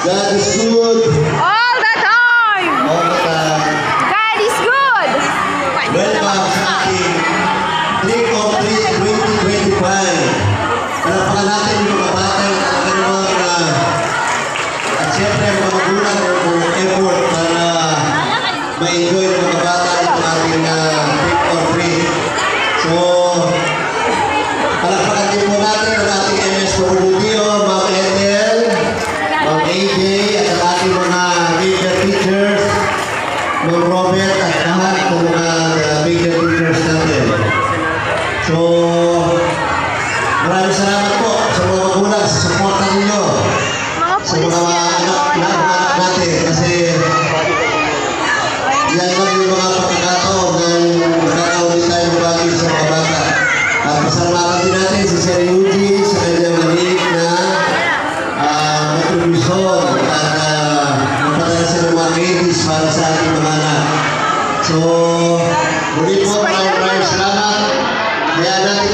God is good. All the time. All the time. God is good. Welcome sa ating Trick or Treat 2025. Palapakan natin yung mga bata at kanilang at siyempre mga magulang ng effort para ma-enjoy ng mga bata itong ating Trick or Treat. So, palapakan din po natin ang ating MS Corbudio, Ma'am Ethel, Ma'am AJ, at ang ating mga major teachers, Ma'am Robert, at lahat ng mga major teachers natin. So, maraming salamat po sa mga magulang sa suporta ninyo sa mga anak natin kasi yan lang yung mga pagkakataon na nakakaulit tayo ng bagay sa mga bata. At pasalamatan din natin si Sir Eugene sa kanyang maliit na kontribusyon at magpadala siya ng mga ladies para sa ating mga anak. So, muli po maraming salamat. Kaya natin